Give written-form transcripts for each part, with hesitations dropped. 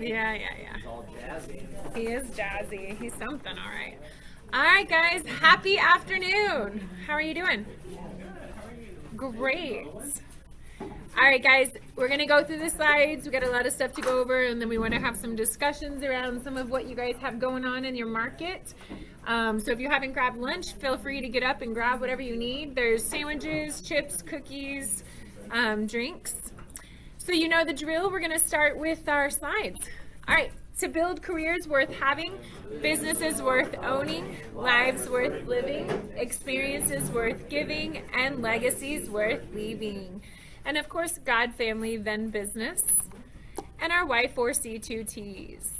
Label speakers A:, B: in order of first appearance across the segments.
A: Yeah.
B: He's all jazzy.
A: He is jazzy. He's something, all right. All right, guys. Happy afternoon. How are you doing? Great. All right, guys. We're going to go through the slides. We got a lot of stuff to go over, and then we want to have some discussions around some of what you guys have going on in your market. So if you haven't grabbed lunch, feel free to get up and grab whatever you need. There's sandwiches, chips, cookies, drinks. So you know the drill. We're going to start with our slides. All right. To build careers worth having, businesses worth owning, lives worth living, experiences worth giving, and legacies worth leaving. And of course, God, family, then business. And our Y4C2Ts.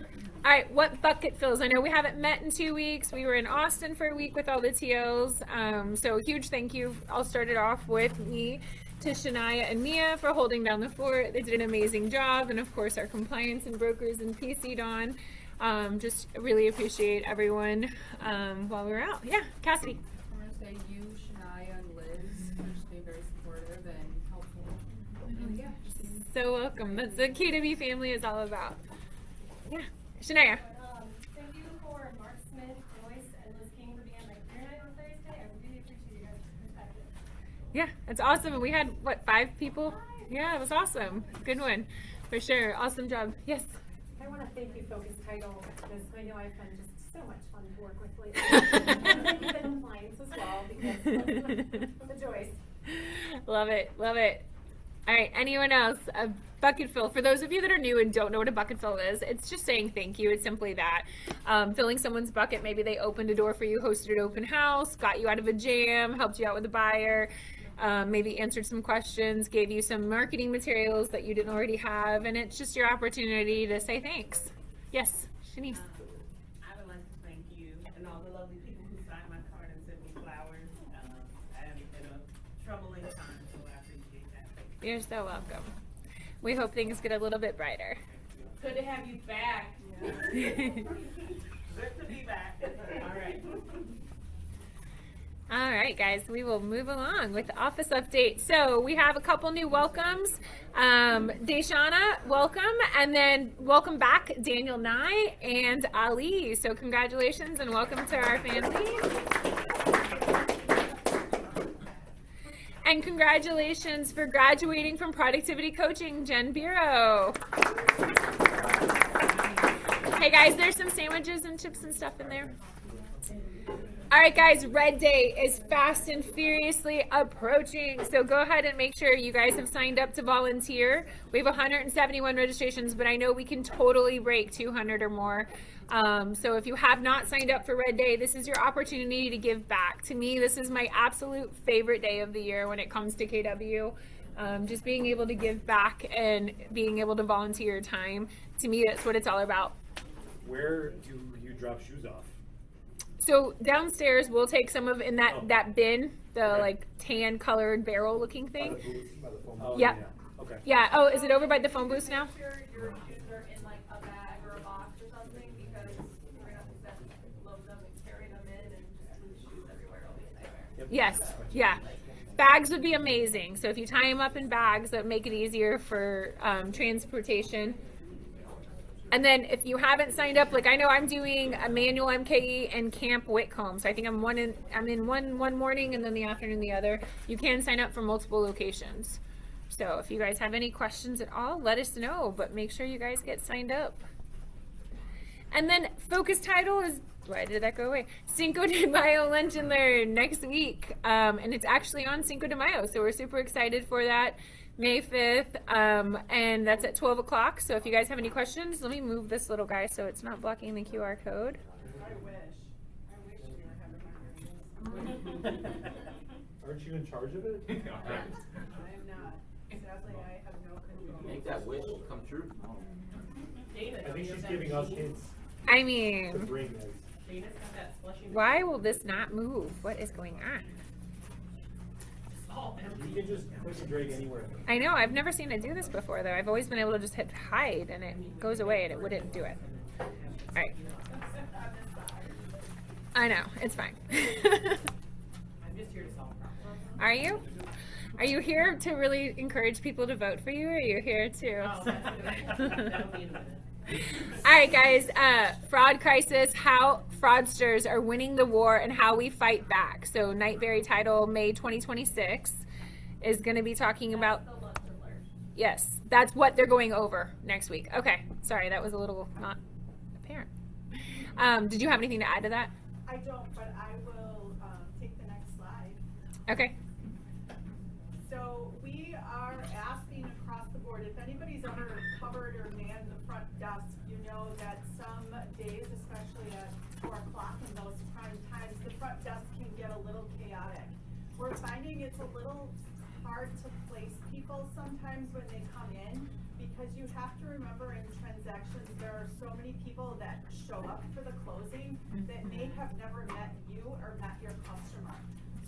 A: All right, what bucket fills? I know we haven't met in 2 weeks. We were in Austin for a week with all the TOs. So a huge thank you. I'll start it off with me to Shania and Mia for holding down the fort. They did an amazing job. And of course, our compliance and brokers and PC Dawn. Just really appreciate everyone while we were out. Yeah, Cassidy.
C: I'm going to say you, Shania, and Liz for just being very supportive and helpful. And yeah, just being
A: So welcome. That's what KW family is all about. Yeah, Shania.
D: Thank you for Mark Smith, Joyce, and Liz King for being at my career night on Thursday. I really appreciate you guys' perspective.
A: Yeah, it's awesome. And we had, what, 5 people? Yeah, it was awesome. Good one. For sure. Awesome job. Yes.
D: I want to thank you, Focus Title, because I know I've been just so much fun to work with lately. And thank you, the compliance as well, because of the Joyce.
A: Love it. Love it. All right. Anyone else? A bucket fill. For those of you that are new and don't know what a bucket fill is, it's just saying thank you. It's simply that. Filling someone's bucket. Maybe they opened a door for you, hosted an open house, got you out of a jam, helped you out with a buyer, maybe answered some questions, gave you some marketing materials that you didn't already have. And it's just your opportunity to say thanks. Yes, Shanice.
E: I would like to thank you and all the lovely people who signed my card and sent me flowers. I'm in a troubling time, so I appreciate that. Thank you.
A: You're so welcome. We hope things get a little bit brighter.
E: Good to have you back. Good to be back. All right.
A: All right, guys, we will move along with the office update. So we have a couple new welcomes. Deshana, welcome. And then welcome back, Daniel Nye and Ali. So congratulations and welcome to our family. And congratulations for graduating from productivity coaching, Jen Bureau. Hey guys, there's some sandwiches and chips and stuff in there. All right, guys, Red Day is fast and furiously approaching. So go ahead and make sure you guys have signed up to volunteer. We have 171 registrations, but I know we can totally break 200 or more. So if you have not signed up for Red Day, this is your opportunity to give back. To me, this is my absolute favorite day of the year when it comes to KW. Just being able to give back and being able to volunteer your time. To me, that's what it's all about.
F: Where do you drop shoes off?
A: So downstairs, we'll take some of in that,
F: Oh.
A: that bin, the
F: Okay.
A: like tan colored barrel looking thing.
F: Oh,
A: Yep.
F: yeah. Okay.
A: Yeah. Oh, is it over by the phone booth now?
C: make sure your shoes are in like a bag or a box or something, because we're going to have to load them and carry them in and just lose shoes everywhere.
A: Yes. Yeah. Bags would be amazing. So if you tie them up in bags, that would make it easier for transportation. And then if you haven't signed up, like I know I'm doing a manual MKE and Camp Whitcomb. So I think I'm in one morning and then the afternoon the other. You can sign up for multiple locations. So if you guys have any questions at all, let us know, but make sure you guys get signed up. And then Focus Title is, why did that go away? Cinco de Mayo Lunch and Learn next week. And it's actually on Cinco de Mayo. So we're super excited for that. May 5th, and that's at 12 o'clock. So if you guys have any questions, let me move this little guy so it's not blocking the QR code.
E: I wish you were having my meetings.
F: Aren't you in charge of it?
E: I am not. Sadly, I have no control.
B: Make that wish come true.
E: Dana,
F: I think she's giving us hints
A: I
F: to
A: mean,
F: bring this.
E: Dana's got that slushy.
A: why will this not move? What is going on?
E: All empty.
F: You can just click and drag anywhere.
A: I know, I've never seen it do this before though. I've always been able to just hit hide and it goes away and it wouldn't do it. All right. I know, it's fine.
E: I'm just here to solve problems.
A: Are you? Are you here to really encourage people to vote for you, or are you here to?
E: Oh, that's good. That'll be in a minute.
A: All right, guys, fraud crisis, how fraudsters are winning the war and how we fight back. So Nightberry title, May 2026, is going to be talking about,
C: The lunch alert.
A: yes, that's what they're going over next week. Okay, sorry, that was a little not apparent. Did you have anything to add to that?
G: I don't, but I will take the next slide.
A: Okay.
G: So we are asking across the board, if anybody's ever covered or manned the front desk, you know that some days, especially at 4 o'clock in those prime times, the front desk can get a little chaotic. We're finding it's a little hard to place people sometimes when they come in, because you have to remember in transactions, there are so many people that show up for the closing that may have never met you or met your customer.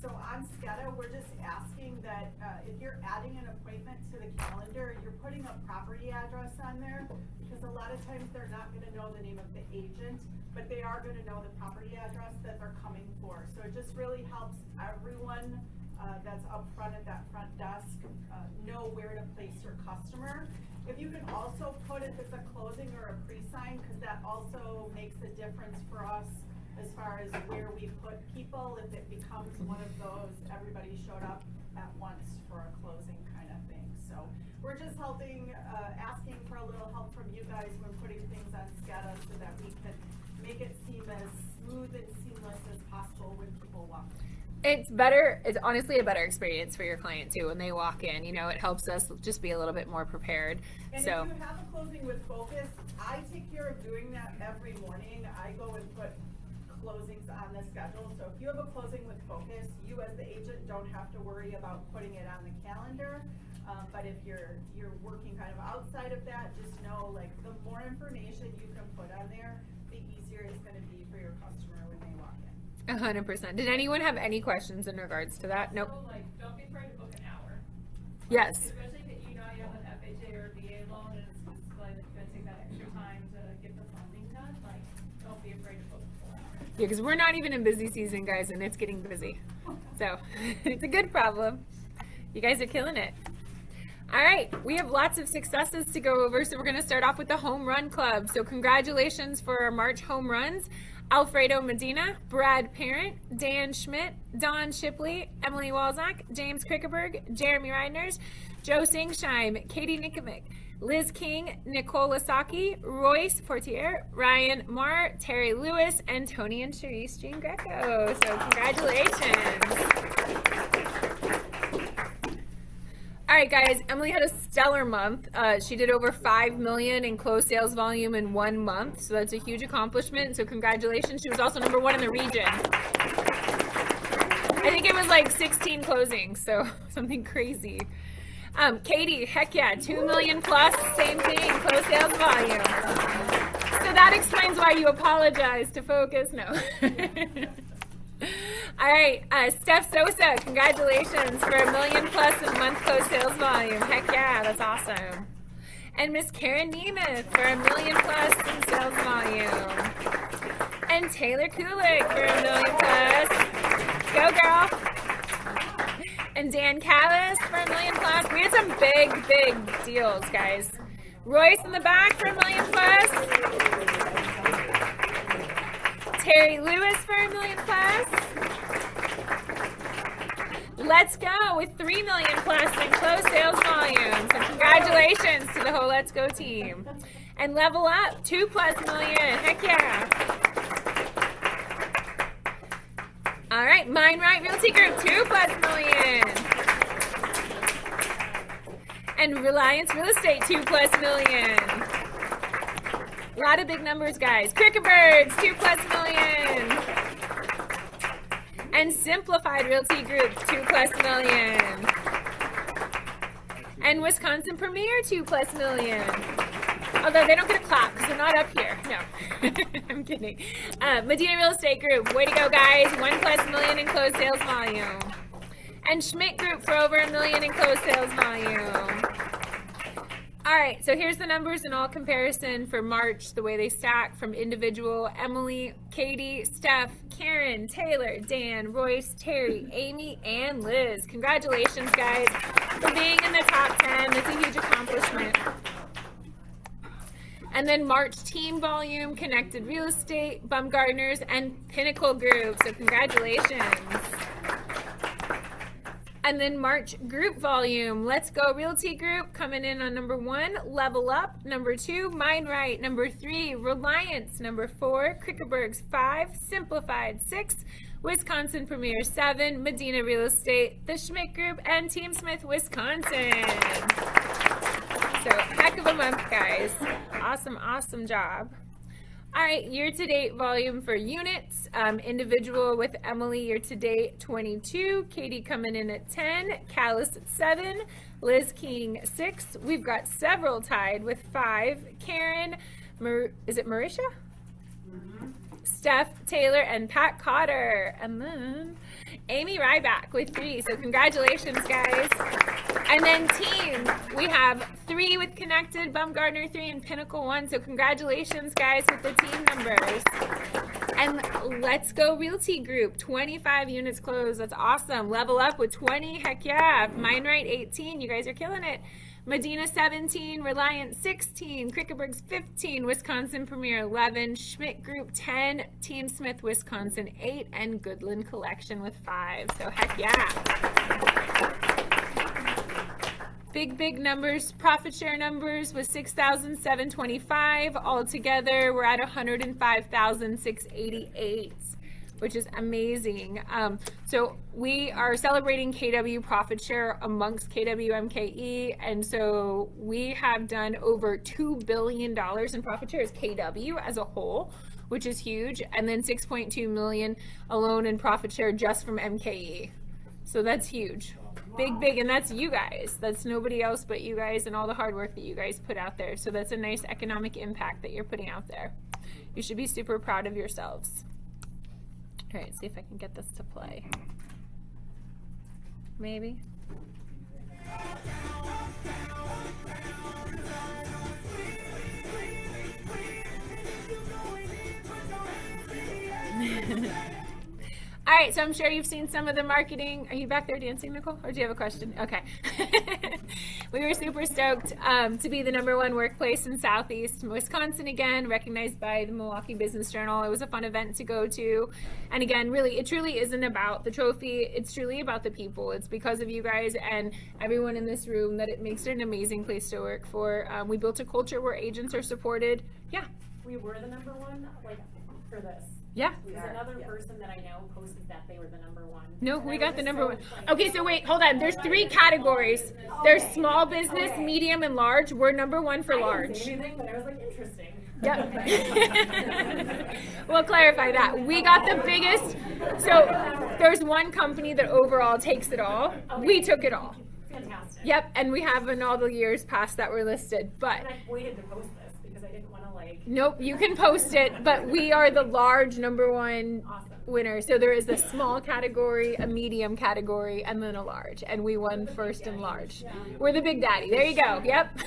G: So on SCADA, we're just asking that if you're adding an appointment to the calendar, you're putting a property address on there, because a lot of times they're not gonna know the name of the agent, but they are gonna know the property address that they're coming for. So it just really helps everyone that's up front at that front desk know where to place your customer. If you can also put if it's a closing or a pre-sign, because that also makes a difference for us as far as where we put people, if it becomes one of those, everybody showed up at once for a closing kind of thing. So we're just helping, asking for a little help from you guys when putting things on SCADA so that we can make it seem as smooth and seamless as possible when people walk in.
A: It's better, it's honestly a better experience for your client too when they walk in. You know, it helps us just be a little bit more prepared.
G: And
A: So,
G: if you have a closing with Focus, I take care of doing that every morning. I go and put closings on the schedule. So if you have a closing with Focus, you as the agent don't have to worry about putting it on the calendar. But if you're working kind of outside of that, just know like the more information you can put on there, the easier it's gonna be for your customer when they walk in.
A: 100%. Did anyone have any questions in regards to that? Nope.
C: So, like, don't be afraid to book an hour.
A: Yes.
C: Especially if you know you have an FHA or VA loan and it's just like it's gonna take that extra time to get the funding done, like, don't be afraid to book a full hour.
A: Yeah, because we're not even in busy season, guys, and it's getting busy. So it's a good problem. You guys are killing it. All right, we have lots of successes to go over, so we're going to start off with the Home Run Club. So congratulations for our March home runs. Alfredo Medina, Brad Parent, Dan Schmidt, Don Shipley, Emily Walzak, James Krickeberg, Jeremy Reidners, Joe Singsheim, Katie Nikovic, Liz King, Nicole Lasaki, Royce Fortier, Ryan Marr, Terry Lewis, and Tony and Sharice Jean Greco. So congratulations. All right, guys, Emily had a stellar month. She did over 5 million in closed sales volume in 1 month, so that's a huge accomplishment. So congratulations. She was also #1 in the region. I think it was like 16 closings, so something crazy. Katie, heck yeah, 2 million plus, same thing, closed sales volume. So that explains why you apologize to Focus. No. All right, Steph Sosa, congratulations for 1 million plus in month closed sales volume. Heck yeah, that's awesome. And Miss Karen Nemeth for 1 million plus in sales volume. And Taylor Kulik for 1 million plus. Go girl. And Dan Callis for 1 million plus. We had some big deals, guys. Royce in the back for 1 million plus. Terry Lewis for 1 million plus. Let's Go with 3 million plus in closed sales volume. So congratulations to the whole Let's Go team. And Level Up, 2+ million. Heck yeah. All right, Mind Right Realty Group, 2+ million. And Reliance Real Estate, 2+ million. A lot of big numbers, guys. Krickebergs, 2+ million. And Simplified Realty Group, 2+ million. And Wisconsin Premier, 2+ million. Although they don't get a clap because they're not up here. No, I'm kidding. Medina Real Estate Group, way to go, guys. 1+ million in closed sales volume. And Schmidt Group for over 1 million in closed sales volume. All right, so here's the numbers in all comparison for March, the way they stack from individual: Emily, Katie, Steph, Karen, Taylor, Dan, Royce, Terry, Amy, and Liz. Congratulations, guys, for being in the top 10. That's a huge accomplishment. And then March team volume: Connected Real Estate, Bumgarners, and Pinnacle Group. So congratulations. And then March group volume: Let's Go Realty Group coming in on number 1, Level Up number 2, Mind Right number 3, Reliance number 4, Krickebergs 5, Simplified 6, Wisconsin Premier 7, Medina Real Estate, the Schmidt Group, and Team Smith Wisconsin. So heck of a month, guys. Awesome job. All right, year-to-date volume for units. Individual with Emily, year-to-date 22. Katie coming in at 10. Callis at 7. Liz King 6. We've got several tied with 5. Karen, is it Marisha? Steph, Taylor, and Pat Cotter. And then Amy Ryback with 3. So congratulations, guys. And then team, we have 3 with Connected, Bumgarner 3, and Pinnacle 1. So congratulations, guys, with the team numbers. And Let's Go Realty Group, 25 units closed. That's awesome. Level Up with 20. Heck yeah. Mind Right 18. You guys are killing it. Medina 17, Reliance 16, Krickebergs 15, Wisconsin Premier 11, Schmidt Group 10, Team Smith Wisconsin 8, and Goodland Collection with 5. So heck yeah. Big numbers, profit share numbers with 6,725. Altogether, we're at 105,688, which is amazing. So we are celebrating KW profit share amongst KWMKE, and so we have done over $2 billion in profit share as KW as a whole, which is huge, and then 6.2 million alone in profit share just from MKE. So that's huge. Big, and that's you guys. That's nobody else but you guys and all the hard work that you guys put out there. So that's a nice economic impact that you're putting out there. You should be super proud of yourselves. All right, see if I can get this to play. Maybe. All right, so I'm sure you've seen some of the marketing. Are you back there dancing, Nicole? Or do you have a question? Okay. We were super stoked to be the #1 workplace in Southeast Wisconsin again, recognized by the Milwaukee Business Journal. It was a fun event to go to. And again, really, it truly isn't about the trophy. It's truly about the people. It's because of you guys and everyone in this room that it makes it an amazing place to work for. We built a culture where agents are supported. Yeah.
D: We were the #1, like, for this.
A: Yeah.
D: There's another person that I know posted that they were the #1.
A: No,
D: And
A: we
D: I
A: got
D: was
A: the
D: just
A: #1.
D: so, like,
A: Okay, so wait, hold on. There's 3 categories. There's small business, medium, and large. We're #1 for
D: I didn't
A: large.
D: say anything, but I was like, interesting.
A: Yep. We'll clarify that. We got the biggest. So there's one company that overall takes it all. We took it all.
D: Fantastic.
A: Yep, and we have in all the years past that were listed. But
D: And I waited to post this because I didn't want to, like,
A: nope, you can post it, but we are the large #1
D: awesome.
A: winner. So there is a small category, a medium category, and then a large. And we won first in large. We're the big daddy. There you go. Yep.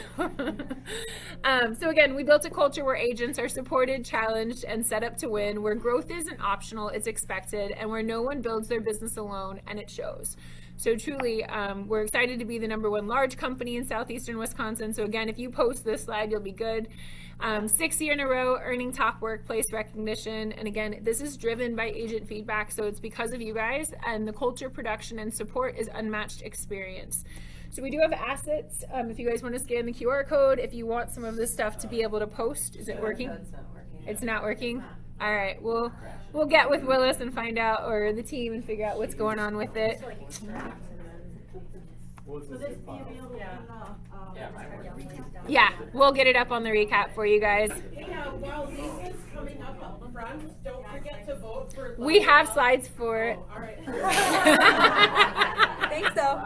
A: So again, we built a culture where agents are supported, challenged, and set up to win, where growth isn't optional, it's expected, and where no one builds their business alone, and it shows. So truly, we're excited to be the #1 large company in southeastern Wisconsin. So again, if you post this slide, you'll be good. 6th year in a row earning top workplace recognition. And again, this is driven by agent feedback. So it's because of you guys, and the culture, production, and support is unmatched experience. So we do have assets. If you guys want to scan the QR code, if you want some of this stuff to be able to post. Is it working? It's not working? All right, we'll get with Willis and find out, or the team, and figure out what's going on with it.
D: Like, extract and
F: Will this be available
A: Yeah, we'll get it up on the recap for you guys.
E: Yeah, while Lisa's coming up front, don't forget to vote for.
A: We have slides for it.
E: All right.
A: Think so.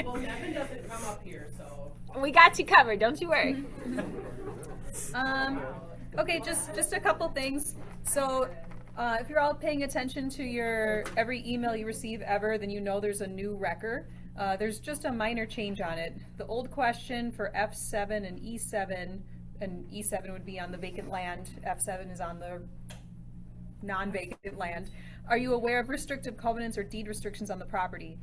E: Well, Devin doesn't come up here, so.
A: We got you covered, don't you worry.
H: Okay, just a couple things. So if you're all paying attention to your every email you receive ever, then you know there's a new record. There's just a minor change on it. The old question for F7 and E7 would be on the vacant land, F7 is on the non-vacant land. Are you aware of restrictive covenants or deed restrictions on the property?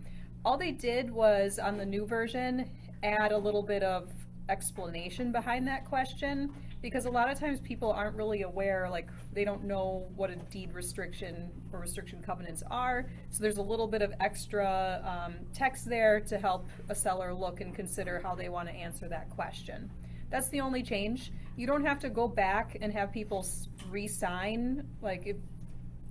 H: All they did was, on the new version, add a little bit of explanation behind that question, because a lot of times people aren't really aware, like they don't know what a deed restriction or restriction covenants are, so there's a little bit of extra text there to help a seller look and consider how they want to answer that question. That's the only change. You don't have to go back and have people re-sign, like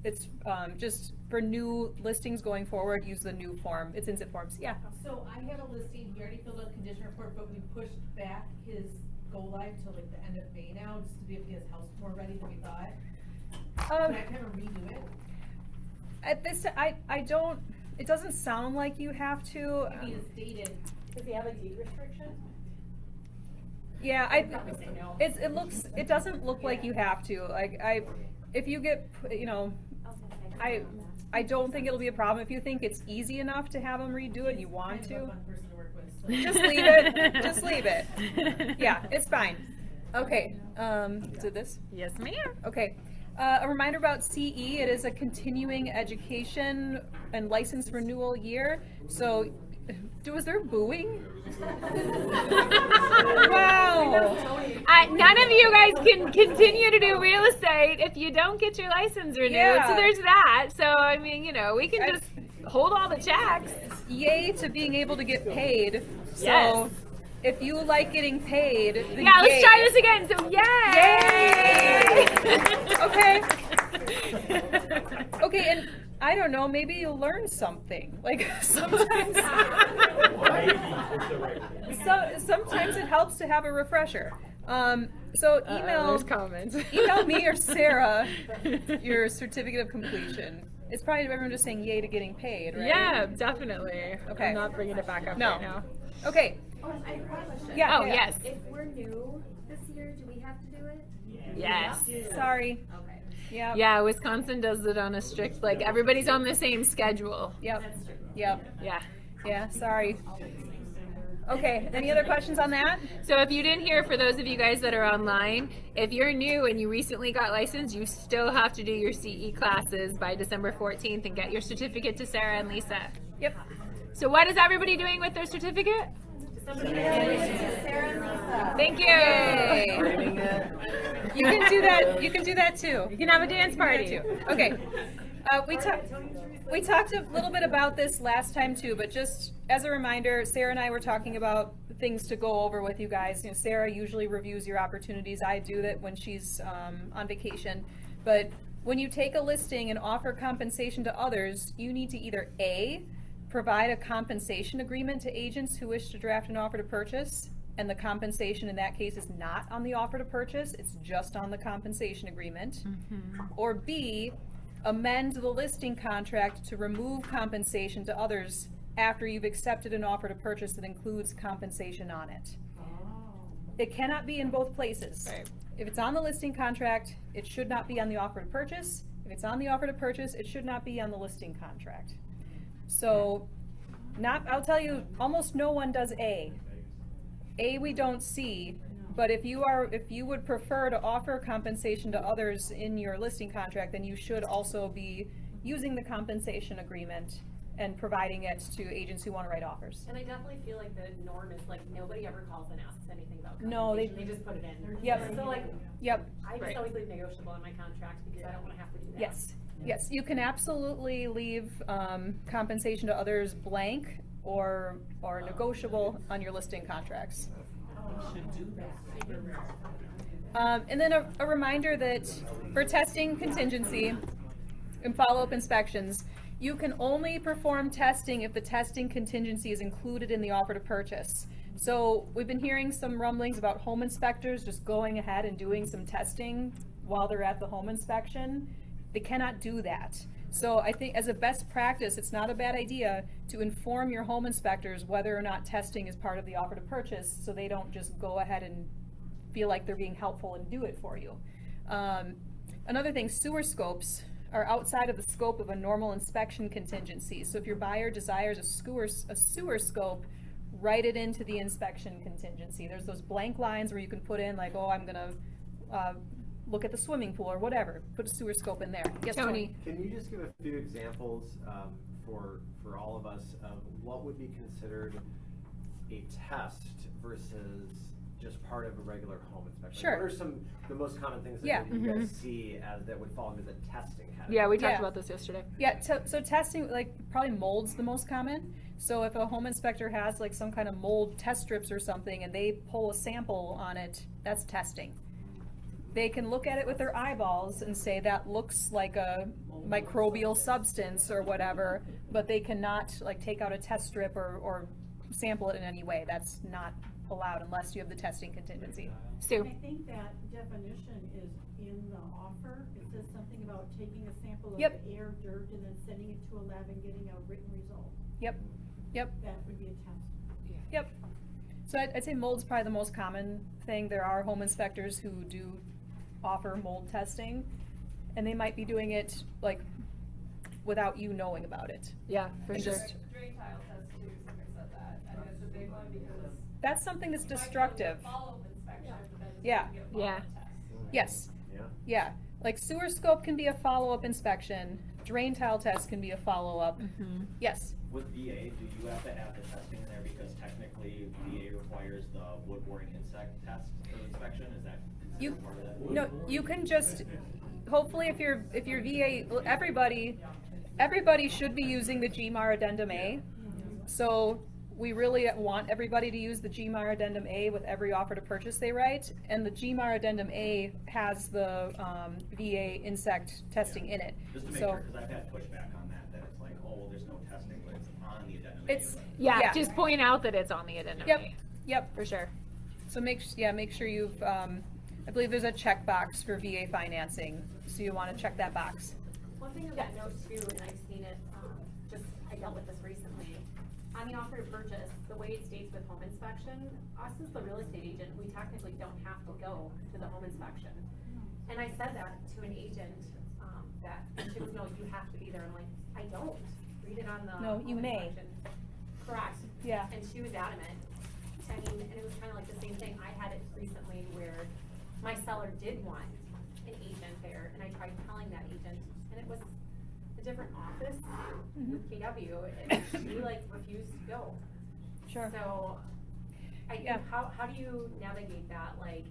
H: it's just for new listings going forward, use the new form. It's in zip forms, yeah.
F: So I have a listing, he already filled out the condition report, but we pushed back his go live till like the end of May now, just to be able to get his house more ready than we thought. Can I kind of redo it?
H: At this, I don't, it doesn't sound like you have to.
F: I mean, it's dated.
D: Does he have a deed restriction?
H: Yeah,
D: Probably say no.
H: it doesn't look like you have to. Like, if you get, you know, I don't think it'll be a problem. If you think it's easy enough to have them redo it and you want
F: Kind of a
H: to,
F: fun person to work with, so.
H: just leave it. Just leave it. Yeah, it's fine. Okay, did this?
A: Yes, ma'am.
H: Okay. A reminder about CE, it is a continuing education and license renewal year. So, was there booing? Wow.
A: None of you guys can continue to do real estate if you don't get your license renewed.
H: Yeah.
A: So there's that. So, I mean, you know, we can just hold all the checks.
H: Yay to being able to get paid. So,
A: Yes.
H: if you like getting paid, then
A: Yeah, let's
H: yay.
A: try this again. So, yay!
H: Okay. Okay, and I don't know, maybe you'll learn something. Like sometimes, sometimes it helps to have a refresher. So
A: There's comments.
H: email me or Sarah your certificate of completion. It's probably everyone just saying yay to getting paid, right?
A: Yeah, definitely.
H: Okay.
A: I'm not bringing it back up
H: No.
A: right now.
H: Okay.
I: Oh, I have a question.
H: Yeah.
A: Oh, yes.
I: If we're new this year, do we have to do it?
A: Yes.
H: Sorry.
I: Okay.
H: Yeah.
A: Yeah, Wisconsin does it on a strict, like, everybody's on the same schedule.
H: Yep. Yep.
A: Yeah.
H: Yeah. Sorry. Okay. Any other questions on that?
A: So if you didn't hear, for those of you guys that are online, if you're new and you recently got licensed, you still have to do your CE classes by December 14th and get your certificate to Sarah and Lisa.
H: Yep.
A: So what is everybody doing with their certificate?
I: Sarah and Lisa.
A: Thank you.
H: Yay. You can do that. You can do that too.
A: You can have a dance party.
H: Okay. We talked a little bit about this last time too, but just as a reminder, Sarah and I were talking about things to go over with you guys. You know, Sarah usually reviews your opportunities. I do that when she's on vacation. But when you take a listing and offer compensation to others, you need to either A, provide a compensation agreement to agents who wish to draft an offer to purchase, and the compensation in that case is not on the offer to purchase, it's just on the compensation agreement. Or B, amend the listing contract to remove compensation to others after you've accepted an offer to purchase that includes compensation on it. It cannot be in both places.
A: Right.
H: If it's on the listing contract, it should not be on the offer to purchase. If it's on the offer to purchase, it should not be on the listing contract. So, I'll tell you, almost no one does A. A we don't see, but if you would prefer to offer compensation to others in your listing contract, then you should also be using the compensation agreement and providing it to agents who want to write offers.
D: And I definitely feel like the norm is like nobody ever calls and asks anything about
H: No, they-
D: compensation. They just put it in.
H: Yep.
D: So like,
H: Yep.
D: I just
A: Right.
D: always leave negotiable in my contract because I don't want to have to do that.
H: Yes. Yes, you can absolutely leave compensation to others blank or negotiable on your listing contracts. And then a reminder that for testing contingency and follow-up inspections, you can only perform testing if the testing contingency is included in the offer to purchase. So we've been hearing some rumblings about home inspectors just going ahead and doing some testing while they're at the home inspection. They cannot do that. So I think as a best practice, it's not a bad idea to inform your home inspectors whether or not testing is part of the offer to purchase, so they don't just go ahead and feel like they're being helpful and do it for you. Another thing, sewer scopes. are outside of the scope of a normal inspection contingency. So if your buyer desires a sewer scope, write it into the inspection contingency. There's those blank lines where you can put in like, oh, I'm gonna look at the swimming pool or whatever. Put a sewer scope in there. Yes, Tony?
B: Can you just give a few examples for all of us of what would be considered a test versus just part of a regular home inspection?
H: Sure.
B: What are the most common things that
H: Yeah.
B: maybe you guys see as that would fall into the testing category?
A: Yeah, we talked
H: Yeah.
A: about this yesterday.
H: Yeah, so testing, like, probably mold's the most common. So if a home inspector has like some kind of mold test strips or something and they pull a sample on it, that's testing. They can look at it with their eyeballs and say that looks like a microbial substance or whatever, but they cannot like take out a test strip or sample it in any way. That's not allowed unless you have the testing contingency.
A: Sue?
J: I think that definition is in the offer. It says something about taking a sample of
H: Yep.
J: the air, dirt, and then sending it to a lab and getting a written result.
H: Yep, yep,
J: That would be a test.
H: yep. So I'd say mold's probably the most common thing. There are home inspectors who do offer mold testing, and they might be doing it like without you knowing about it.
A: Yeah, for
H: And
A: sure.
H: just-
C: Drain tile test too, somebody said that, I think it's a big one because.
H: That's something that's
C: you might do a
H: destructive.
C: Follow-up inspection, but then it's
H: Yeah.
C: gonna be a
A: Yeah.
C: follow-up test.
H: Yes,
B: Yeah.
H: yeah. Like sewer scope can be a follow-up inspection. Drain tile test can be a follow-up.
A: Mm-hmm.
H: Yes.
K: With VA, do you have to have the testing in there because technically VA requires the wood-boring insect test for inspection? Is that
H: You,
K: considered part of that?
H: no, you can just, hopefully if you're VA, everybody should be using the GMAR Addendum A. So we really want everybody to use the GMAR Addendum A with every offer to purchase they write. And the GMAR Addendum A has the VA insect testing in it.
K: Just to make
H: So
K: sure, because I've had pushback on that it's like, oh, well, there's no testing, but it's on the addendum.
H: It's-
K: but-
A: Yeah,
H: Yeah.
A: just point out that it's on the addendum.
H: Yep,
A: A.
H: yep.
A: For sure.
H: So make sure you've, I believe there's a checkbox for VA financing, so you want to check that box.
D: One thing on that note too, and I've seen it, I dealt with this recently. On the offer to purchase, the way it states with home inspection, us as the real estate agent, we technically don't have to go to the home inspection. And I said that to an agent, that, and she was, no, you have to be there. I'm like, I don't. Read it on the.
H: No, you
D: home
H: may.
D: inspection. Correct.
H: Yeah.
D: And she was adamant. I mean, and it was kind of like the same thing. I had it recently where my seller did want an agent there, and I tried telling that agent, and it was a different office with KW, and she like refused to go.
H: Sure.
D: So,
H: Yeah.
D: how do you navigate that? Like,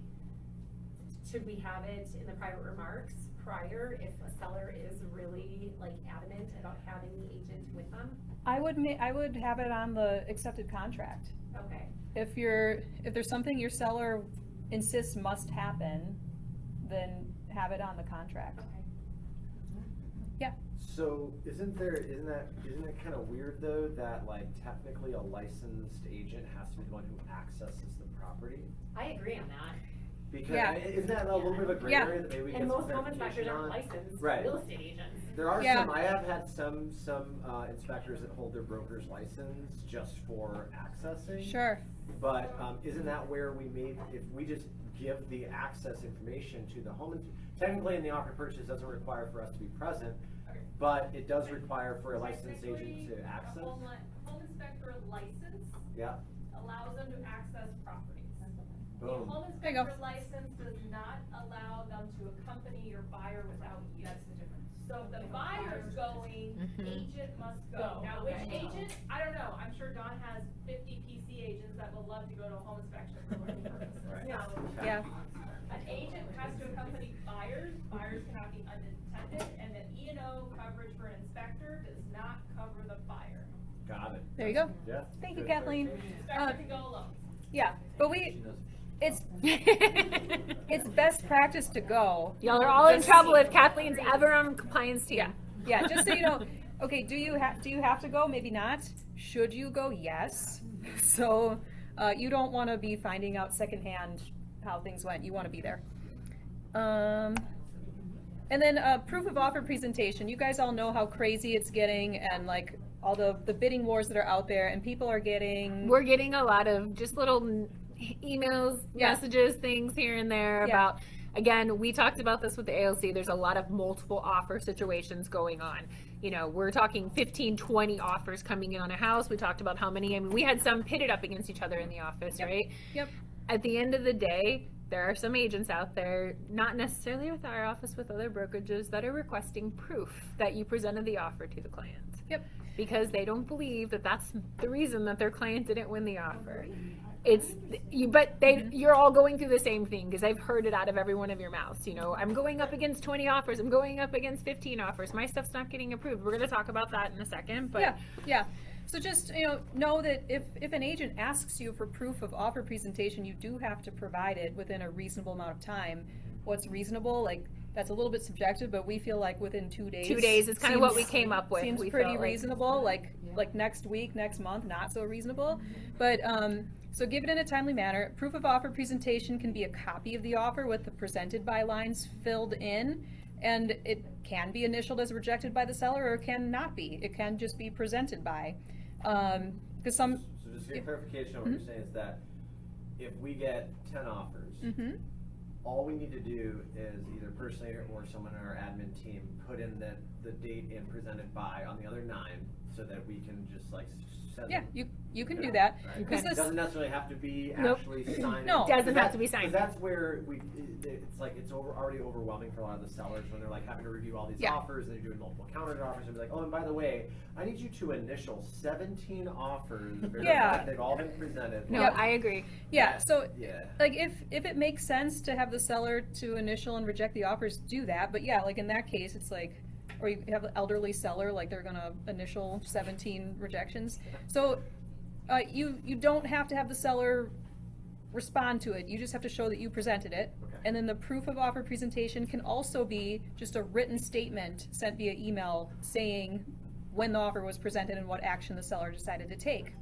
D: should we have it in the private remarks prior if a seller is really like adamant about having the agent with them?
H: I would have it on the accepted contract.
D: Okay.
H: If there's something your seller insists must happen, then have it on the contract.
D: Okay.
H: Yeah.
B: So isn't it kind of weird though that like technically a licensed agent has to be the one who accesses the property?
D: I agree on that.
B: Because
H: Yeah.
B: isn't that a little bit of a gray
H: Yeah.
B: area that maybe we
D: And
B: get some
D: most home inspectors
B: clarification
D: aren't
B: on?
D: licensed
B: Right.
D: real estate agents.
B: There are
H: Yeah.
B: some, I have had some inspectors that hold their broker's license just for accessing.
H: Sure.
B: But isn't that where if we just give the access information to the technically in the offer to purchase doesn't require for us to be present, but it does require for a licensed agent to
C: Technically,
B: access?
C: a home inspector license
B: Yeah,
C: allows them to access properties. A
B: boom.
C: home
H: There you go.
C: inspector license does not allow them to accompany your buyer without you. That's the difference. So if the buyer's going,
A: Mhm.
C: agent must go.
D: Go,
C: Now, which
D: okay.
C: agent, I don't know, I'm sure Dawn has 50 PC agents that would love to go to a home inspection for whatever purpose.
D: Yeah.
H: Yeah.
C: An agent has to accompany buyers cannot be unattended, and the E&O coverage for an inspector does not cover the buyer.
B: Got it.
H: There you go.
B: Yeah.
H: Thank you,
B: Good
H: Kathleen.
C: Inspector can go alone.
H: Yeah, but
B: She knows.
H: it's best practice to go.
A: Y'all are all in trouble if Kathleen's ever on compliance team.
H: Yeah, yeah, just so you know, okay, do you have to go? Maybe not. Should you go? Yes. So, you don't want to be finding out secondhand how things went. You want to be there. And then, proof of offer presentation. You guys all know how crazy it's getting and like all the bidding wars that are out there, and people are getting.
A: We're getting a lot of just little emails,
H: Yeah.
A: messages, things here and there
H: Yeah.
A: about, again, we talked about this with the ALC. There's a lot of multiple offer situations going on. You know, we're talking 15, 20 offers coming in on a house. We talked about how many, I mean, we had some pitted up against each other in the office, right?
H: Yep.
A: At the end of the day, there are some agents out there, not necessarily with our office, with other brokerages, that are requesting proof that you presented the offer to the client.
H: Yep.
A: Because they don't believe that that's the reason that their client didn't win the offer. It's you, but you're all going through the same thing, because I've heard it out of every one of your mouths. You know, I'm going up against 20 offers. I'm going up against 15 offers. My stuff's not getting approved. We're going to talk about that in a second. But
H: yeah. So just, know that if an agent asks you for proof of offer presentation, you do have to provide it within a reasonable amount of time. What's reasonable, like, that's a little bit subjective, but we feel like within 2 days.
A: 2 days is kind of what we came up with.
H: Seems
A: we
H: pretty
A: felt
H: reasonable, like next week, next month, not so reasonable. But, so give it in a timely manner. Proof of offer presentation can be a copy of the offer with the presented by lines filled in. And it can be initialed as rejected by the seller, or it can not be. It can just be presented by. Because some.
B: So just to get clarification on what you're saying is that if we get 10 offers, all we need to do is either personally or someone in our admin team put in the date and presented by on the other 9, so that we can just like send
H: Yeah,
B: them.
H: you can do that.
B: Right.
H: Because
B: It doesn't necessarily have to be
A: Nope.
B: actually signed.
H: No.
A: It doesn't have to be signed.
B: Because that's where it's like it's already overwhelming for a lot of the sellers when they're like having to review all these offers, and they're doing multiple counter offers, and be like, oh, and by the way, I need you to initial 17 offers.
H: Yeah.
B: They've all been presented.
A: no,
H: Yep.
A: I agree.
H: Yeah, so
B: Yeah.
H: like if it makes sense to have the seller to initial and reject the offers, do that. But yeah, like in that case, it's like, or you have an elderly seller, like they're gonna initial 17 rejections. So you don't have to have the seller respond to it. You just have to show that you presented it.
B: Okay.
H: And then the proof of offer presentation can also be just a written statement sent via email saying when the offer was presented and what action the seller decided to take.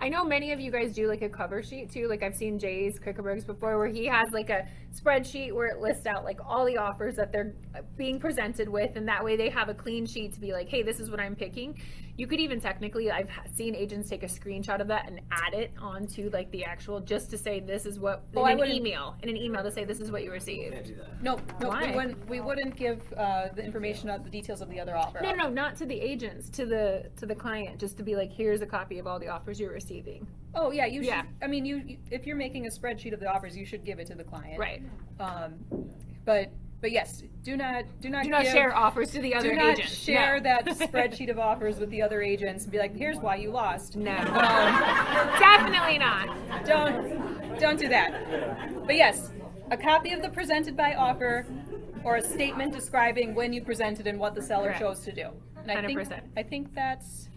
A: I know many of you guys do like a cover sheet too. Like I've seen Jay's Kickerberg's before, where he has like a spreadsheet where it lists out like all the offers that they're being presented with, and that way they have a clean sheet to be like, hey, this is what I'm picking. You could even technically, I've seen agents take a screenshot of that and add it onto like the actual, just to say this is what in an email to say this is what you received.
B: Can't do that.
H: No,
A: Why?
H: we wouldn't give the information of the details of the other offer.
A: No, not to the agents, to the client, just to be like, here's a copy of all the offers you're receiving.
H: Oh, yeah, you should,
A: Yeah.
H: I mean, you if you're making a spreadsheet of the offers, you should give it to the client.
A: Right.
H: But yes, do not
A: Do not
H: give-
A: share offers to the other
H: do not
A: agents.
H: share
A: No.
H: that spreadsheet of offers with the other agents and be like, here's why you lost.
A: No. Definitely not.
H: Don't do that. But yes, a copy of the presented by offer, or a statement describing when you presented and what the seller
A: Correct.
H: chose to do. And
A: 100%.
H: I think that's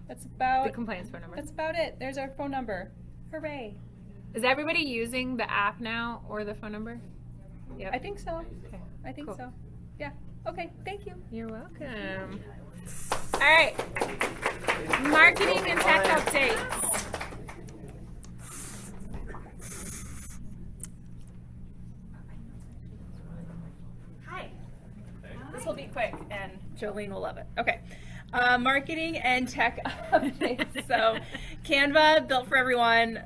H: about
A: The compliance phone number.
H: That's about it. There's our phone number. Hooray.
A: Is everybody using the app now or the phone number? Yep.
H: I think so.
A: Okay.
H: I think
A: Cool.
H: so. Yeah. Okay. Thank you.
A: You're welcome. All right. Marketing and tech updates.
L: Hi. This will be quick and Jolene will love it. Okay. Marketing and tech updates. So Canva, built for everyone.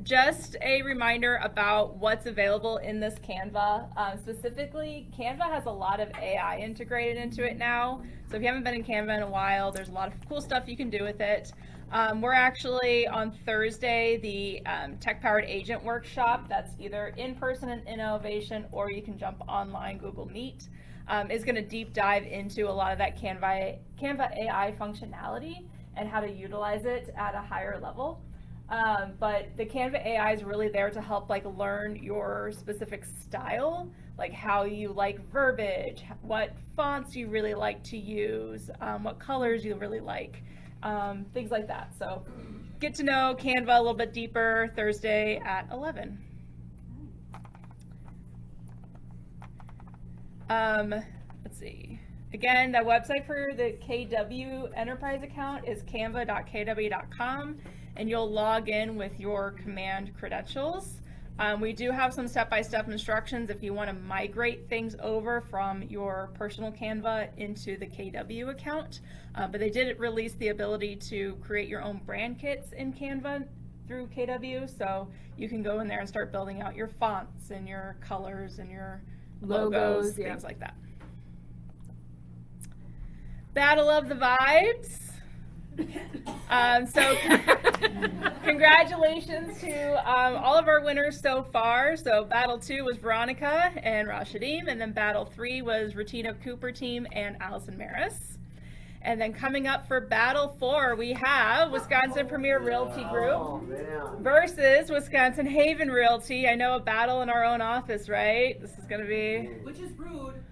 L: Just a reminder about what's available in this Canva. Specifically, Canva has a lot of AI integrated into it now. So if you haven't been in Canva in a while, there's a lot of cool stuff you can do with it. We're actually on Thursday, the Tech-Powered Agent Workshop, that's either in person in Innovation, or you can jump online, Google Meet, is going to deep dive into a lot of that Canva AI functionality and how to utilize it at a higher level. But the Canva AI is really there to help like learn your specific style, like how you like verbiage, what fonts you really like to use, what colors you really like, things like that. So get to know Canva a little bit deeper Thursday at 11. Let's see. Again, the website for the KW Enterprise account is canva.kw.com, and you'll log in with your command credentials. We do have some step-by-step instructions if you want to migrate things over from your personal Canva into the KW account, but they did release the ability to create your own brand kits in Canva through KW, so you can go in there and start building out your fonts and your colors and your logos,
A: yeah.
L: things like that. Battle of the Vibes. So congratulations to all of our winners so far. So Battle 2 was Veronica and Rashadim, and then Battle 3 was Retino Cooper team and Allison Maris. And then coming up for Battle 4, we have Wisconsin Premier Realty Group versus Wisconsin Haven Realty. I know, a battle in our own office, right? This is going to be...
E: Which is rude.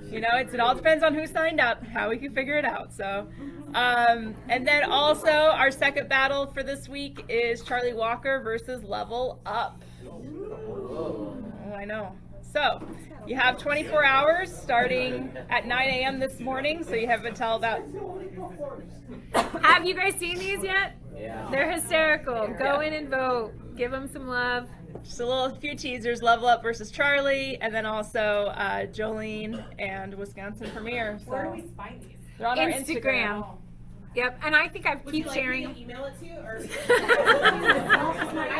L: You know, it all depends on who signed up, how we can figure it out. So, and then also our second battle for this week is Charlie Walker versus Level Up. Oh, I know. So, you have 24 hours starting at 9 a.m. this morning, so you have until about...
A: Have you guys seen these yet?
B: Yeah.
A: They're hysterical. Go in and vote. Give them some love.
L: Just a few teasers, Level Up versus Charlie, and then also Jolene and Wisconsin Premier. So
D: Where do we find these?
L: they're on our
A: Instagram.
L: Instagram.
A: Yep, and I think I
E: Would
A: keep
E: you like
A: sharing.
E: me to email it to you, or?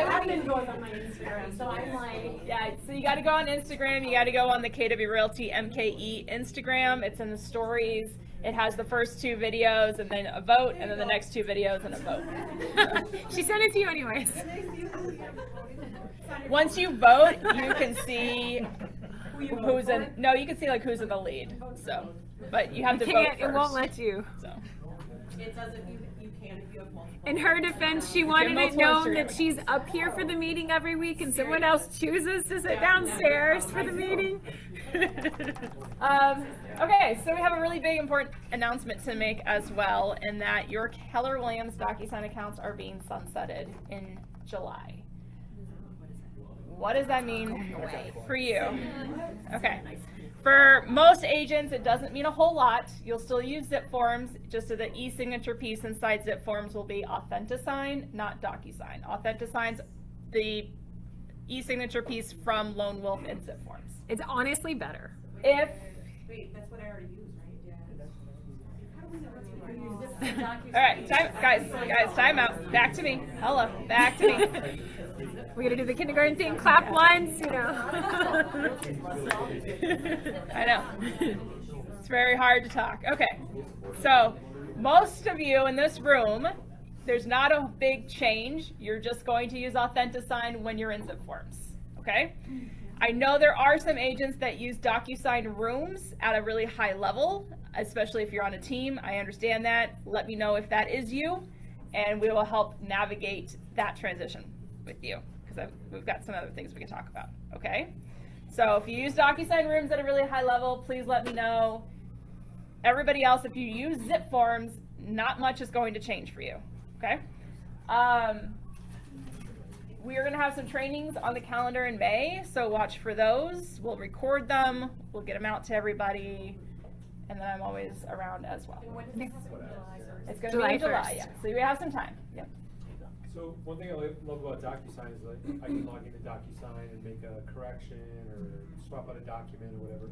D: I've been going on my Instagram, so I'm like.
L: Yeah, so you got to go on Instagram. You got to go on the KW Realty MKE Instagram. It's in the stories. It has the first 2 videos and then a vote, and then the next 2 videos and a vote.
A: She sent it to you anyways.
L: Once you vote, you can see who's in. No, you can see like who's in the lead. So, but you have to vote
A: Can't,
L: first.
A: it won't let you.
L: So.
E: It does if you can, if you have multiple.
A: In her defense, she wanted it
L: multiple
A: known
L: Instagram
A: that she's up here for the meeting every week and someone else chooses to sit downstairs for the meeting.
L: Okay, so we have a really big important announcement to make as well, in that your Keller Williams DocuSign accounts are being sunsetted in July. What does that mean for you? Okay. For most agents, it doesn't mean a whole lot. You'll still use zip forms, just so the e-signature piece inside zip forms will be AuthentiSign, not DocuSign. AuthentiSign's the e-signature piece from Lone Wolf and zip forms.
A: It's honestly better.
L: If
E: Wait, that's what I already used, right?
L: all right, guys, time out. Back to me. Hello, back to me.
A: We're gonna do the kindergarten thing. Clap once, you know.
L: I know. It's very hard to talk. Okay, so most of you in this room, there's not a big change. You're just going to use AuthentiSign when you're in zip forms. Okay. I know there are some agents that use DocuSign rooms at a really high level, especially if you're on a team. I understand that. Let me know if that is you, and we will help navigate that transition with you, because we've got some other things we can talk about, okay? So if you use DocuSign rooms at a really high level, please let me know. Everybody else, if you use zip forms, not much is going to change for you, okay? We are going to have some trainings on the calendar in May, so watch for those. We'll record them, we'll get them out to everybody, and then I'm always around as well. It's going to be in July, yeah. So we have some time. Yep.
M: So one thing I love about DocuSign is like I can log into DocuSign and make a correction or swap out a document or whatever.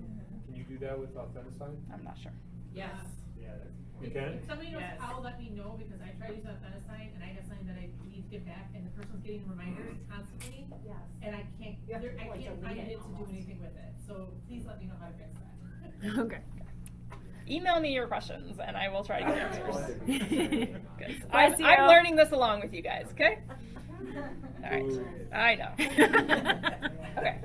M: Can you do that with AuthentiSign?
L: I'm not sure.
F: Yes.
M: Yeah, you can?
F: If somebody knows how, let me know, because I try to use AuthentiSign and I have something that I need to get back and the person's getting reminders constantly.
D: Yes.
F: And I can't find it to do anything with it. So please let me know how to fix that.
A: Okay.
L: Email me your questions and I will try to get answers. Good.
A: Bless you.
L: I'm learning this along with you guys, okay? All right. I know. Okay.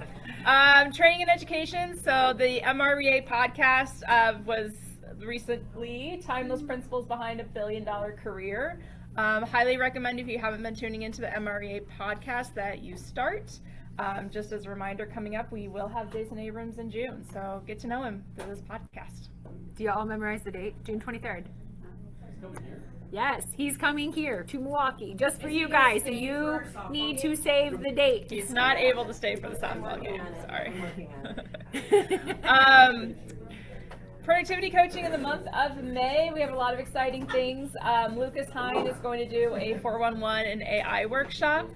L: Training and education. So the MREA podcast was recently Timeless Principles Behind a Billion-Dollar Career. Highly recommend, if you haven't been tuning into the MREA podcast, that you start. Just as a reminder, coming up, we will have Jason Abrams in June, so get to know him through this podcast.
A: Do you all memorize the date? June 23rd. Yes, he's coming here to Milwaukee just for you guys, so you need to save the date.
L: He's not able to stay for the softball game. Sorry. Productivity coaching in the month of May. We have a lot of exciting things. Lucas Hine is going to do a 411 and AI workshop.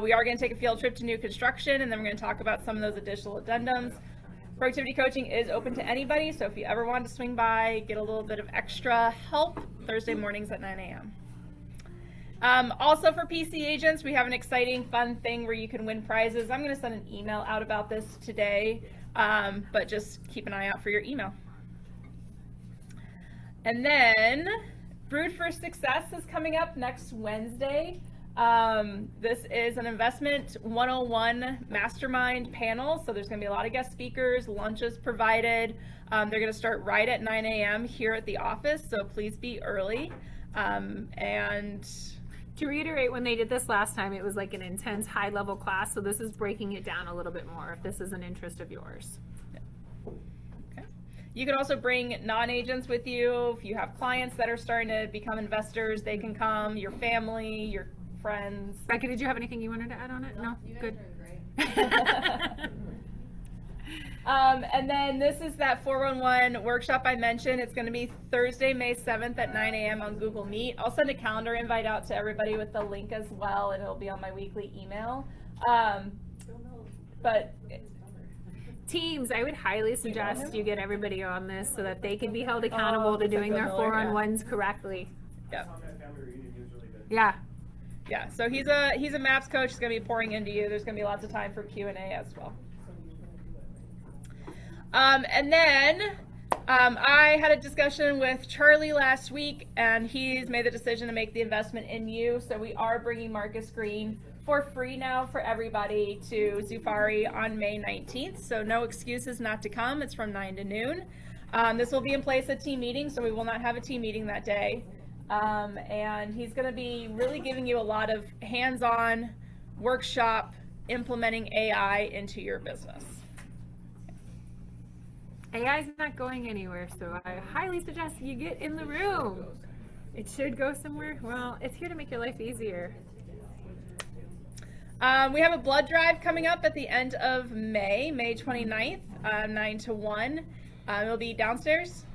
L: We are going to take a field trip to new construction, and then we're going to talk about some of those additional addendums. Productivity coaching is open to anybody, so if you ever want to swing by, get a little bit of extra help, Thursday mornings at 9 a.m. Also for PC agents, we have an exciting, fun thing where you can win prizes. I'm going to send an email out about this today, but just keep an eye out for your email. And then Brewed for Success is coming up next Wednesday. This is an investment 101 mastermind panel. So there's going to be a lot of guest speakers, lunches provided. They're going to start right at 9 a.m. here at the office. So please be early. And
A: to reiterate, when they did this last time, it was like an intense high level class. So this is breaking it down a little bit more if this is an interest of yours.
L: You can also bring non-agents with you. If you have clients that are starting to become investors, they can come, your family, your friends.
A: Becca, did you have anything you wanted to add on it? No?
F: You guys
A: Good.
F: are great.
L: And then this is that 411 workshop I mentioned. It's going to be Thursday, May 7th at 9 a.m. on Google Meet. I'll send a calendar invite out to everybody with the link as well, and it'll be on my weekly email. But
A: Teams, I would highly suggest you get everybody on this so that they can be held accountable to doing their 4-on-1s correctly.
L: Yeah.
A: Yeah.
L: Yeah, so he's a maps coach. He's going to be pouring into you. There's going to be lots of time for Q&A as well. And then I had a discussion with Charlie last week, and he's made the decision to make the investment in you. So we are bringing Marcus Green for free now for everybody to Zufari on May 19th. So no excuses not to come. It's from 9 to noon. This will be in place at team meeting, so we will not have a team meeting that day. And he's going to be really giving you a lot of hands-on workshop implementing AI into your business.
A: AI is not going anywhere, so I highly suggest you get in the room. It should go somewhere. Well, it's here to make your life easier.
L: We have a blood drive coming up at the end of May 29th, 9 to 1. It'll be downstairs.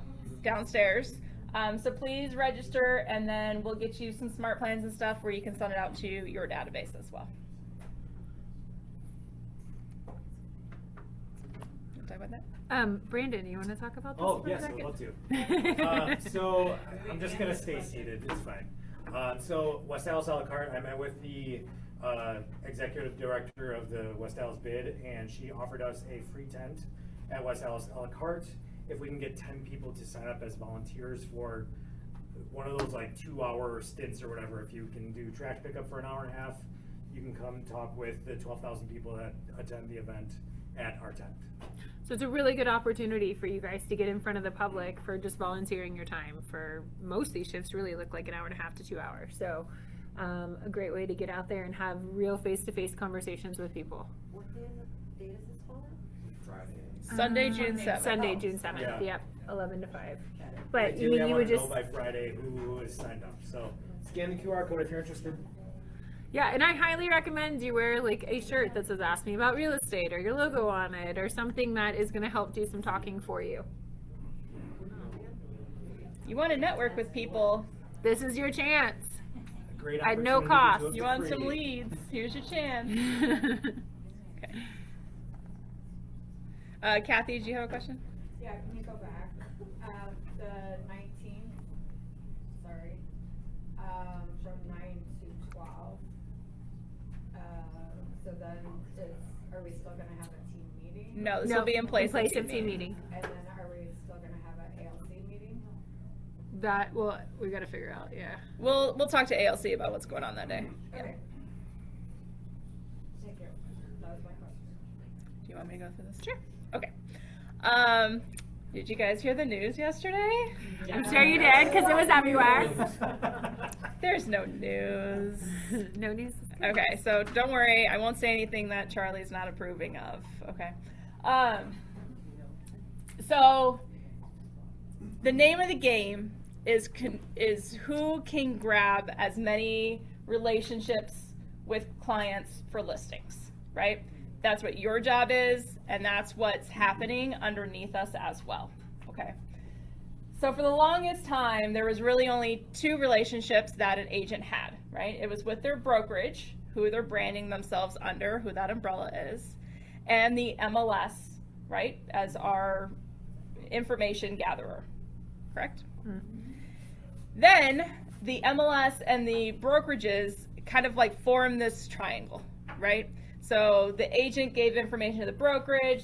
L: So please register, and then we'll get you some smart plans and stuff where you can send it out to your database as well. Talk about that?
A: Brandon, you want to talk about this
N: Oh,
A: for
N: yes,
A: a
N: I'd
A: second?
N: love to. So I'm just going to stay seated. It's fine. So West Allis a la carte, I met with the executive director of the West Allis bid, and she offered us a free tent at West Allis a la carte if we can get 10 people to sign up as volunteers for one of those like 2-hour stints or whatever. If you can do trash pickup for an hour and a half, you can come talk with the 12,000 people that attend the event at our tent.
A: So it's a really good opportunity for you guys to get in front of the public for just volunteering your time. For most of these shifts really look like an hour and a half to 2 hours. So a great way to get out there and have real face-to-face conversations with people.
I: What day is this fall?
N: Friday.
L: Sunday, June 7th.
A: Sunday, June 7th.
N: Yeah.
A: Yep, 11 to 5. But
N: Ideally, I
A: you
N: want
A: would
N: to
A: just
N: know by Friday who is signed up. So scan the QR code if you're interested.
A: Yeah, and I highly recommend you wear like a shirt that says "Ask Me About Real Estate" or your logo on it, or something that is going to help do some talking for you.
L: You want to network with people.
A: This is your chance.
N: Great
A: At no
N: opportunity to
A: cost.
N: do it
L: You
N: for
L: want
N: free.
L: some leads. Here's your chance. Okay. Kathy, do you have a question?
O: Yeah, can you go back? The 19th, sorry, from 9 to 12. So then are we still gonna have a team meeting?
L: No, this will be in place
A: of
L: of
A: team meeting.
O: And then are we still gonna have an ALC meeting?
A: That, well, we got to figure out, yeah.
L: We'll talk to ALC about what's going on that day.
O: Okay. Thank you. That was my question.
L: Do you want me to go through this? Sure. Okay. Did you guys hear the news yesterday?
A: I'm sure you did, because it was everywhere.
L: There's no news.
A: No news.
L: Okay, so don't worry. I won't say anything that Charlie's not approving of. Okay. So the name of the game is who can grab as many relationships with clients for listings, right? That's what your job is, and that's what's happening underneath us as well, okay? So for the longest time, there was really only 2 relationships that an agent had, right? It was with their brokerage, who they're branding themselves under, who that umbrella is, and the MLS, right, as our information gatherer, correct? Mm-hmm. Then the MLS and the brokerages kind of like form this triangle, right? So the agent gave information to the brokerage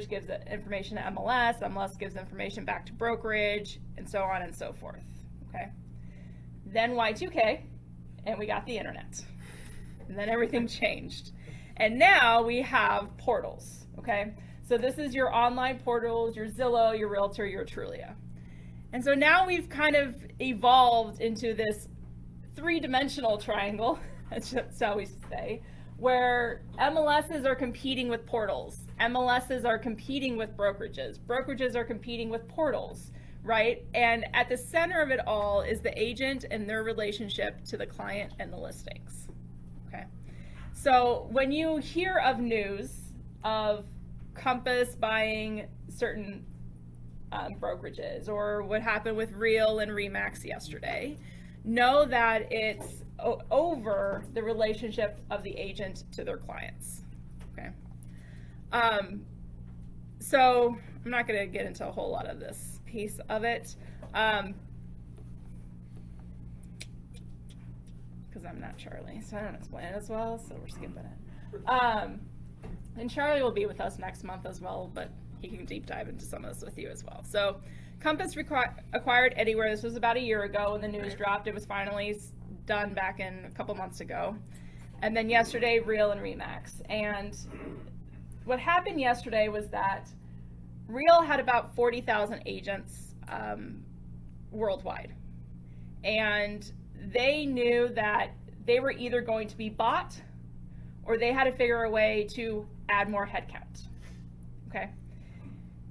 L: gives the information to MLS gives information back to brokerage, and so on and so forth, okay? Then Y2K, and we got the internet. And then everything changed. And now we have portals, okay? So this is your online portals, your Zillow, your Realtor, your Trulia. And so now we've kind of evolved into this three-dimensional triangle, that's how we say, where MLSs are competing with portals. MLSs are competing with brokerages. Brokerages are competing with portals, right? And at the center of it all is the agent and their relationship to the client and the listings, okay? So when you hear of news of Compass buying certain brokerages, or what happened with Real and Remax yesterday, know that it's over the relationship of the agent to their clients, okay? So I'm not going to get into a whole lot of this piece of it, because I'm not Charlie, so I don't explain it as well, so we're skipping it. And Charlie will be with us next month as well, but he can deep dive into some of this with you as well. So Compass acquired Anywhere. This was about a year ago when the news dropped. It was finally done back in a couple months ago. And then yesterday, Real and Remax. And what happened yesterday was that Real had about 40,000 agents worldwide. And they knew that they were either going to be bought or they had to figure a way to add more headcount, okay?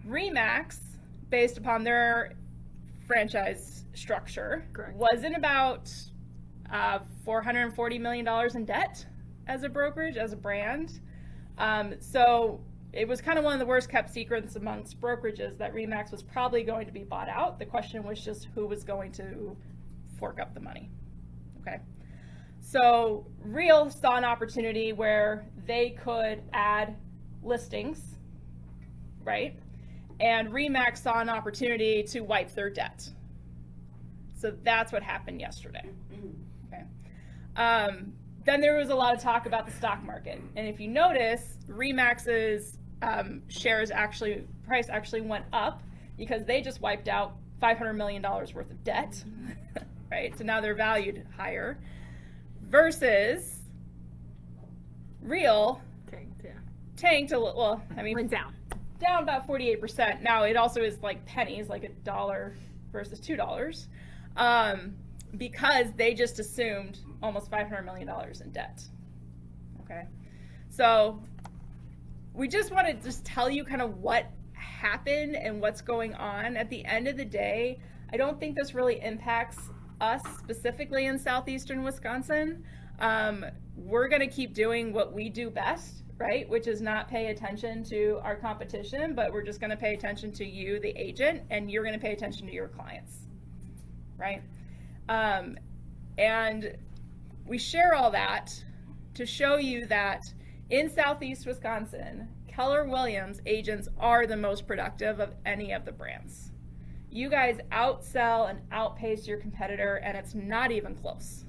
L: Remax, based upon their franchise structure, wasn't about $440 million in debt as a brokerage, as a brand. So it was kind of one of the worst kept secrets amongst brokerages that Remax was probably going to be bought out. The question was just who was going to fork up the money, okay? So Real saw an opportunity where they could add listings, right? And Remax saw an opportunity to wipe their debt. So that's what happened yesterday, okay? Then there was a lot of talk about the stock market. And if you notice, Remax's price actually went up because they just wiped out $500 million worth of debt, right? So now they're valued higher. Versus Real tanked a little, well, I mean, went down about 48%. Now it also is like pennies, like $1 versus $2, because they just assumed almost $500 million in debt, okay? So we just want to just tell you kind of what happened and what's going on. At the end of the day, I don't think this really impacts us specifically in southeastern Wisconsin. We're going to keep doing what we do best, right? Which is not pay attention to our competition, but we're just going to pay attention to you, the agent, and you're going to pay attention to your clients, right? And we share all that to show you that in southeast Wisconsin, Keller Williams agents are the most productive of any of the brands. You guys outsell and outpace your competitor, and it's not even close,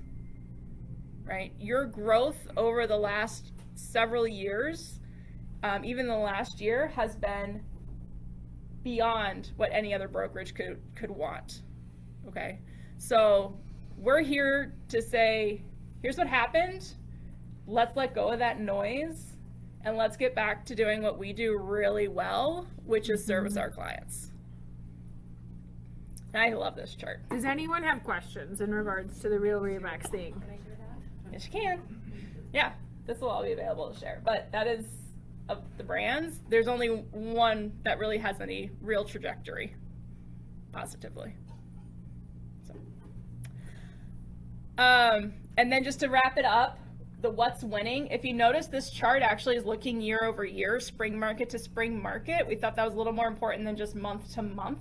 L: right? Your growth over the last several years, even the last year, has been beyond what any other brokerage could want, okay? So we're here to say, here's what happened. Let's let go of that noise, and let's get back to doing what we do really well, which is service our clients. I love this chart.
A: Does anyone have questions in regards to the Real Remax thing?
D: Can I share that?
L: Yes, you can. Yeah, this will all be available to share. But that is, of the brands, there's only one that really has any real trajectory positively. So, and then just to wrap it up, the what's winning. If you notice, this chart actually is looking year over year, spring market to spring market. We thought that was a little more important than just month to month.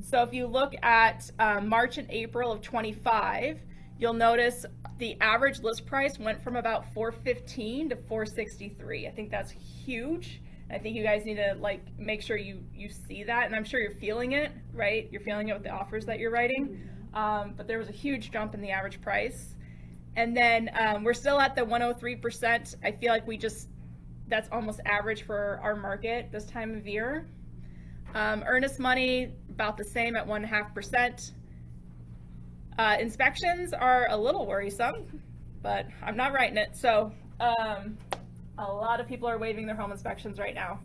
L: So if you look at March and April of 25, you'll notice the average list price went from about $415 to $463. I think that's huge. I think you guys need to make sure you see that, and I'm sure you're feeling it, right? You're feeling it with the offers that you're writing. but there was a huge jump in the average price. And then we're still at the 103%. I feel like that's almost average for our market this time of year. Earnest money, about the same at 1.5%. Inspections are a little worrisome, but I'm not writing it. So a lot of people are waiving their home inspections right now.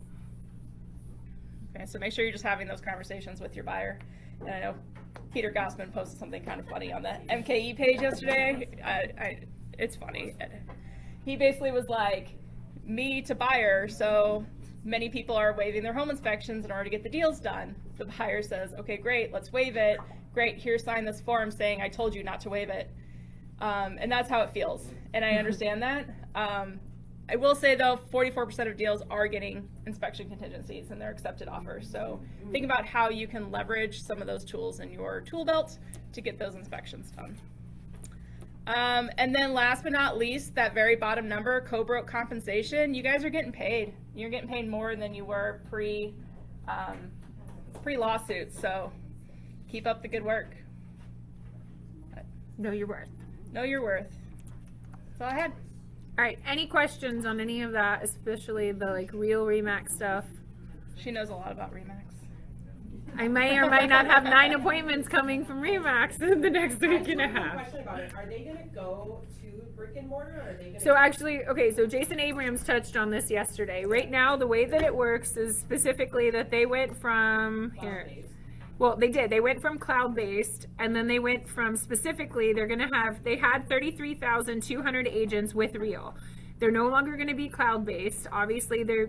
L: Okay, so make sure you're just having those conversations with your buyer. And I know Peter Gossman posted something kind of funny on the MKE page yesterday. It's funny. He basically was like, me to buyer, so many people are waiving their home inspections in order to get the deals done. The buyer says, okay, great, let's waive it. Great, here, sign this form saying I told you not to waive it. And that's how it feels. And I understand that. I will say though, 44% of deals are getting inspection contingencies in their accepted offers. So think about how you can leverage some of those tools in your tool belt to get those inspections done. And then last but not least, that very bottom number, co-broke compensation, you guys are getting paid. You're getting paid more than you were pre-lawsuit. So keep up the good work.
A: Know your worth.
L: Know your worth. That's all I had.
A: All right, any questions on any of that, especially the like real RE/MAX stuff?
L: She knows a lot about RE/MAX.
A: I may or might not have 9 appointments coming from RE/MAX in the next week and a half.
P: I have a question about it. Are they going to go to brick and mortar, or are they going to?
A: So actually, okay, so Jason Abrams touched on this yesterday. Right now, the way that it works is specifically that they went from here. Well, they did. They went from cloud-based, and then they went from specifically, they had 33,200 agents with Real. They're no longer going to be cloud-based. Obviously, they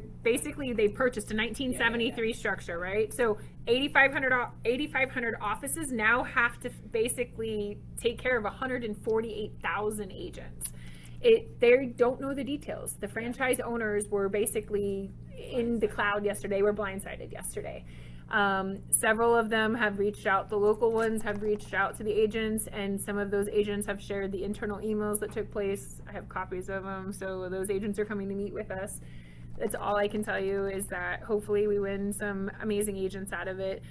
A: purchased a 1973 structure, right? So 8,500 offices now have to basically take care of 148,000 agents. They don't know the details. The franchise owners were basically in the cloud yesterday, were blindsided yesterday. Several of them have reached out, the local ones have reached out to the agents, and some of those agents have shared the internal emails that took place. I have copies of them, so those agents are coming to meet with us. That's all I can tell you, is that hopefully we win some amazing agents out of it.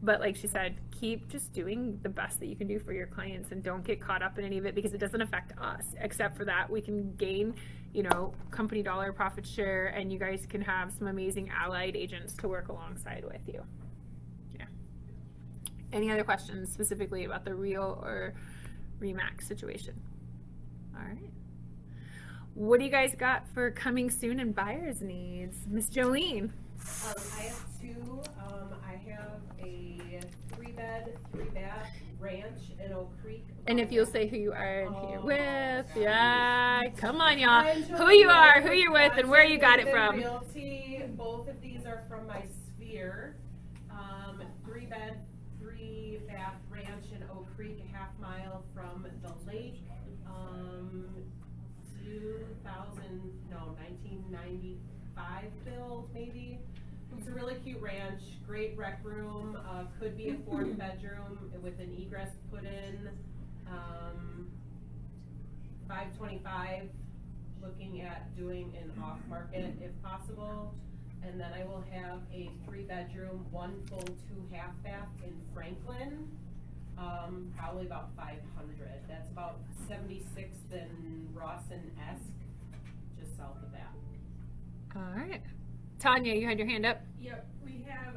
A: But like she said, keep just doing the best that you can do for your clients, and don't get caught up in any of it, because it doesn't affect us. Except for that, we can gain, company dollar profit share, and you guys can have some amazing allied agents to work alongside with you. Yeah. Any other questions specifically about the Real or RE/MAX situation? All right. What do you guys got for coming soon and buyers needs? Miss Jolene.
P: I have 2. I have a 3-bed, 3-bath ranch in Oak Creek.
A: And if you'll say who you are and who you're with, yeah, come on, y'all. Who you are, who you're with, and where you got it from.
P: Realty. Both of these are from my sphere. 3-bed, 3-bath ranch in Oak Creek, a half mile from the lake. 1995 build, maybe. It's a really cute ranch, great rec room, could be a 4th bedroom with an egress put in. 525, looking at doing an off-market if possible. And then I will have a 3-bedroom, 1 full, 2 half bath in Franklin, probably about 500. That's about 76th and Rawson-esque, just south of that.
A: All right. Tanya, you had your hand up.
F: Yep, we have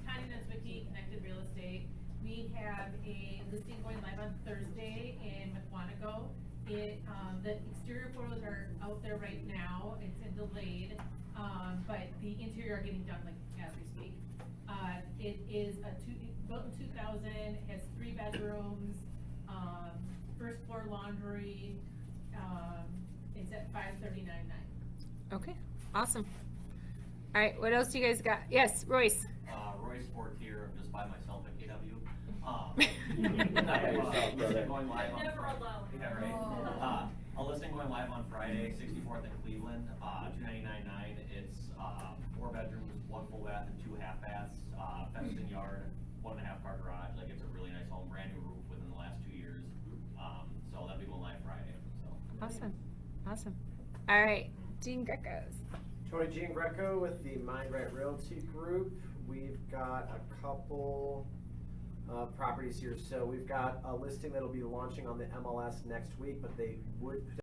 F: Tanya Nesbicky, Connected Real Estate. We have a listing going live on Thursday in McWanago. The exterior photos are out there right now. It's delayed, but the interior are getting done as we speak. It is built in 2000. It has 3 bedrooms, first floor laundry. It's at $539,900.
A: Okay, awesome. All right, what else do you guys got? Yes, Royce.
K: Royce Fortier, I'm just by myself at KW. Going live on
C: Never alone.
K: Yeah, right. A listing going live on Friday, 64th in Cleveland, $299,900. It's 4 bedrooms, 1 full bath, and 2 half baths, fenced in yard, 1.5 car garage. Like, it's a really nice home, brand new roof within the last 2 years. So that'll be going live Friday. So.
A: Awesome. All right, Gene Greco's.
B: Tony Gene Greco with the Mind Right Realty Group. We've got a couple properties here. So we've got a listing that'll be launching on the MLS next week, but they would